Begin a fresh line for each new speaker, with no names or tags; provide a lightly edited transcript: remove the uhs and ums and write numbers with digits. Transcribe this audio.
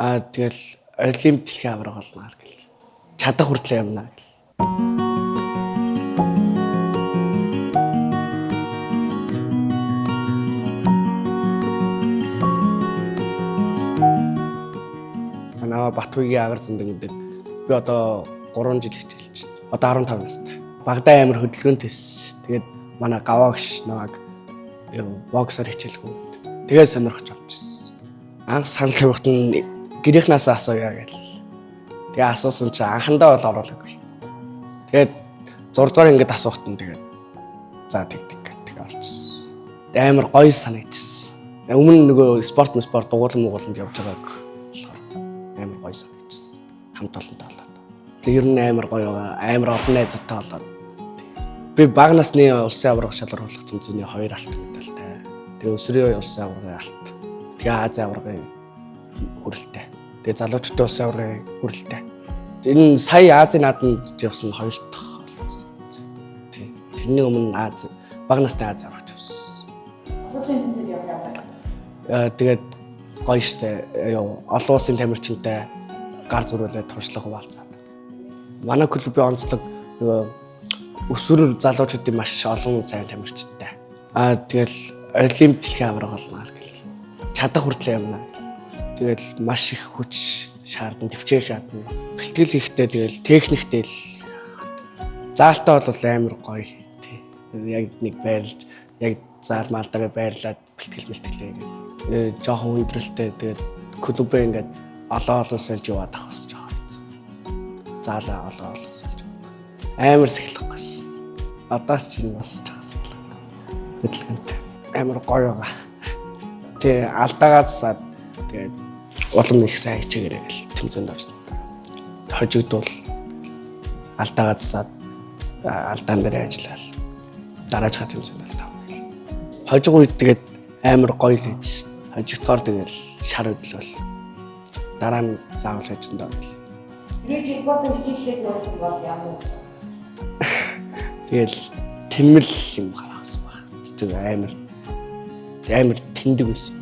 Тэгэл олимп дэлхийн авраг болно гэл. Чадах хүртлээ явна гэл. Манай Батбаягийн агаар зэндэг гэдэг би одоо 3 жил хичээлж байна. Одоо 15 настай. Багадаа амар хөдөлгөөнтэйс. Тэгээд манай гаваагш намайг боксер хичээлгүй. Тэгээд сонирхож авчихсан. Анх санал тавихт нь гэрийнхнээс асууя гэл. Тэгээ асуусан чи анхандаа бол оруулаагүй. Тэгээд 6 дугаар ингээд асуухт нь тэгээд за тэг орчихсон. Амар гоё санагдчихсан. Өмнө нөгөө спорт дугуулan явж байгааг амар гоё санагдчихсан. Хамт олонтой болоод. Тэгээ ер нь амар гоё амар олон найзтай болоод. Би бага насны улсын аварга шалгаруулах тэмцээний 2 алтан медальтай. Тэгээ өсвөрийн улсын аваргын алт. Тэгээ Азийн аваргын хүрэлттэй. Тэгээ залуучуудын улсын аваргын хүрэлттэй. Энэ сая Азийн наадамд явсан 2 дахь болсон. Тийм. Тэрний өмнө бага насны Азийн аваргач явсан.
Улсын тэмцээнд яваа.
Тэгээд гоё штэ. Олон улсын тамирчинтай гар зүрүүлээд туршлага хуваалцаад. Манай клубын онцлог нөгөө өсвөр залуучуудын маш олон сайн тамирчтай. Тэгэл олимп дэлхийн авраг болно гэл. Чадах хүртлээ явна. Тэгэл маш их хүч шаардна, төвчээ шаардна. Бэлтгэл хийхдээ тэгэл техниктэй л заалтаа бол амар гоё. Яг нэг байрлаж, яг заалмаал дээр байрлаад бэлтгэлээ. Жохон хүндрэлтэй тэгээд клубээ ингээд олон сольж яваад ах бас жоох хэцүү. Заалаа олон сольж. Амар сэхлэх гэсэн. Одоо ч бас жоох сэхлэх. Хөдөлгөөнтэй. Амар гоё байгаа. Тэгээ алдаагаа засаад тэгээд улам их сайн хичээгээрэй гэл тэмцээнд орсон. Хожигдвол алдаагаа засаад алдаан дээр ажиллаад дараажхаа тэмцээнд алдаа. Хожиг үед тэгээд амар гоё л хийж шин. Хожигдохоор тэгээд шар хөдлөл. Дараа нь заавал хожиндоо.
Тэрийг спортын хичээллээд нуусан бол ямар вэ?
Тэгэл тэмэл юм гаргасан баг. Тэг амар тэндэг байсан.